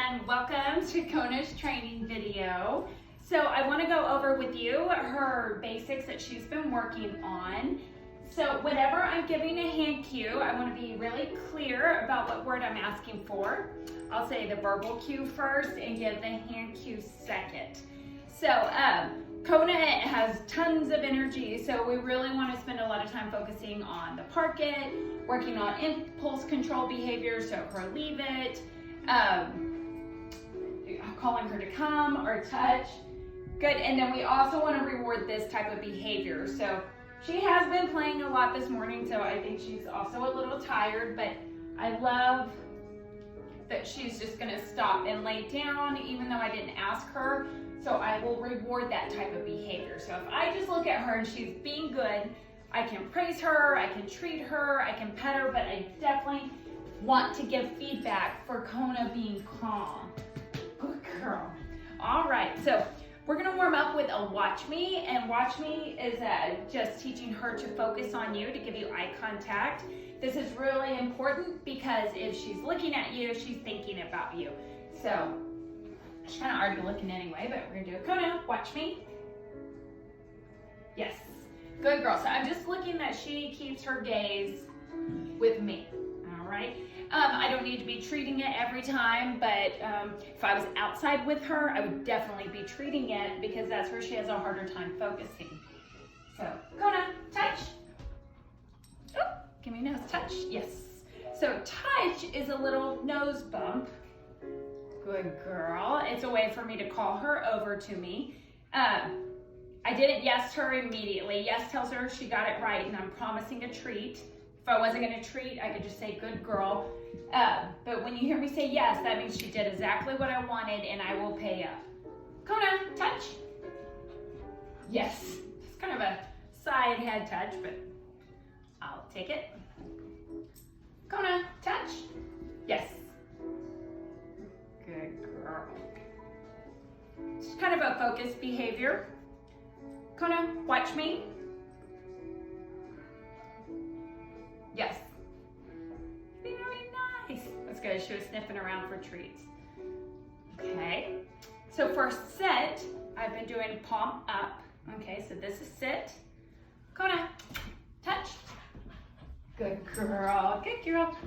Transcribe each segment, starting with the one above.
everyone, welcome to Kona's training video. So I want to go over with you her basics that she's been working on. So whenever I'm giving a hand cue, I want to be really clear about what word I'm asking for. I'll say the verbal cue first and give the hand cue second. So Kona has tons of energy, so we really want to spend a lot of time focusing on the park it, working on impulse control behavior, so her leave it, calling her to come or touch. Good, and then we also want to reward this type of behavior. So she has been playing a lot this morning, so I think she's also a little tired, but I love that she's just going to stop and lay down even though I didn't ask her. So I will reward that type of behavior. So if I just look at her and she's being good, I can praise her, I can treat her, I can pet her, but I definitely want to give feedback for Kona being calm. Good girl. All right, so we're gonna warm up with a watch me, and watch me is just teaching her to focus on you, to give you eye contact. This is really important because if she's looking at you, she's thinking about you. So she's kind of already looking anyway, but we're gonna do Kona, watch me. Yes, good girl. So I'm just looking that she keeps her gaze with me, all right? I don't need to be treating it every time, but if I was outside with her, I would definitely be treating it because that's where she has a harder time focusing. So, Kona, touch. Oh, give me a nose touch, yes. So touch is a little nose bump. Good girl. It's a way for me to call her over to me. I didn't yes her immediately. Yes tells her she got it right and I'm promising a treat. If I wasn't going to treat, I could just say good girl. But when you hear me say yes, that means she did exactly what I wanted and I will pay up. Kona, touch. Yes. It's kind of a side head touch, but I'll take it. Kona, touch. Yes. Good girl. It's kind of a focused behavior. Kona, watch me. Yes. Very nice. That's good. She was sniffing around for treats. Okay. So for sit, I've been doing palm up. Okay, so this is sit. Kona, touch. Good girl. Good girl.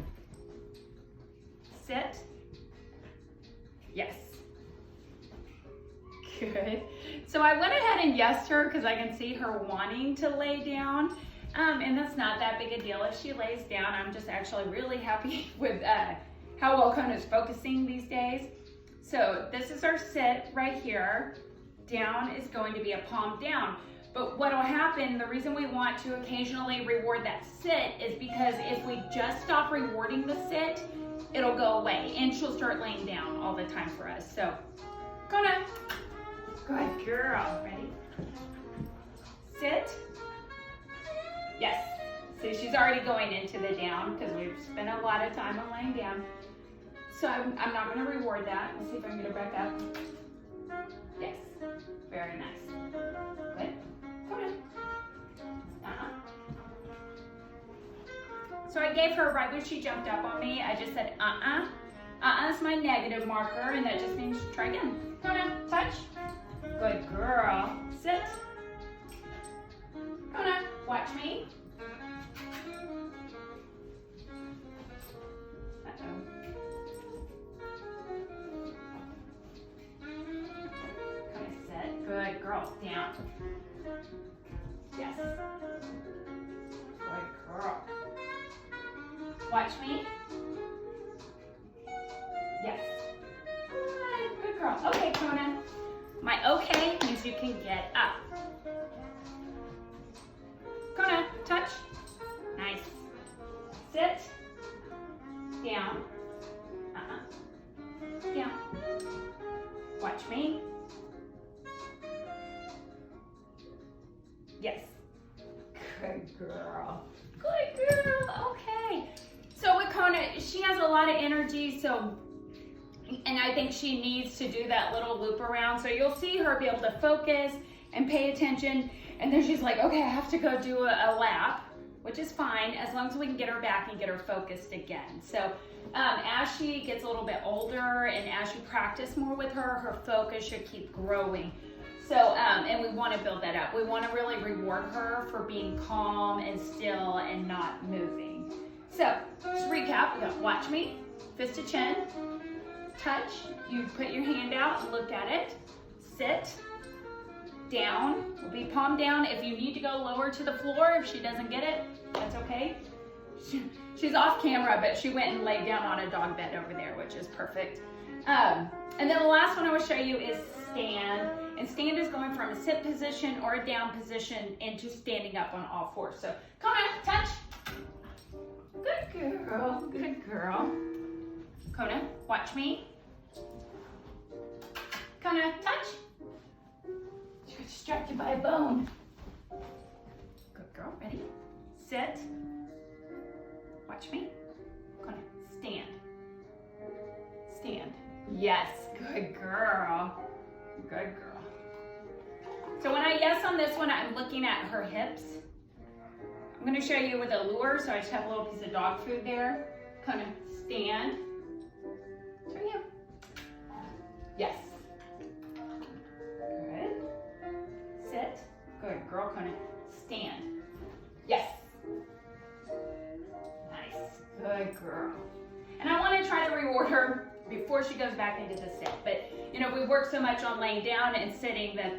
Sit. Yes. Good. So I went ahead and yesed her because I can see her wanting to lay down. And that's not that big a deal if she lays down. I'm just actually really happy with how well Kona's focusing these days. So this is our sit right here. Down is going to be a palm down. But what will happen, the reason we want to occasionally reward that sit is because if we just stop rewarding the sit, it'll go away and she'll start laying down all the time for us. So, Kona, good girl. Ready? Sit. Yes. See, she's already going into the down because we've spent a lot of time on laying down. So I'm not going to reward that. Let's see if I can get her back up. Yes. Very nice. Good. Kona. So I gave her, right when she jumped up on me, I just said, is my negative marker, and that just means try again. Kona, touch. Good girl. Sit. Kona, watch me. Uh-oh. Kona, sit. Good girl. Down. Yes. Good girl. Watch me. Yes. Good girl. Okay, Kona. My okay means you can get up. Kona, touch. Nice. Sit. Down. Down. Watch me. Yes. Good girl. Good girl. Okay. So with Kona, she has a lot of energy, and I think she needs to do that little loop around. So you'll see her be able to focus and pay attention. And then she's like, okay, I have to go do a lap. which is fine as long as we can get her back and get her focused again. So as she gets a little bit older and as you practice more with her, her focus should keep growing. So, and we want to build that up. We want to really reward her for being calm and still and not moving. So, just recap, we got watch me, fist to chin, touch, you put your hand out and look at it, sit, down, will be palm down. If you need to go lower to the floor, if she doesn't get it, that's okay. She's off camera, but she went and laid down on a dog bed over there, which is perfect. And then the last one I will show you is stand. And stand is going from a sit position or a down position into standing up on all fours. So come on, touch. Good girl, good girl. Kona, watch me. Kona, touch. You're distracted by a bone. Good girl, ready? Sit. Watch me. Kona, stand. Stand. Yes, good girl. Good girl. So when I yes on this one, I'm looking at her hips. I'm going to show you with a lure, so I just have a little piece of dog food there. Kind of stand. Turn you. Yes. Good. Sit. Good girl. Kind of stand. Yes. Nice. Good girl. And I want to try to reward her before she goes back into the sit. But, you know, we work so much on laying down and sitting that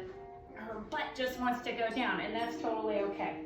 her butt just wants to go down, and that's totally okay.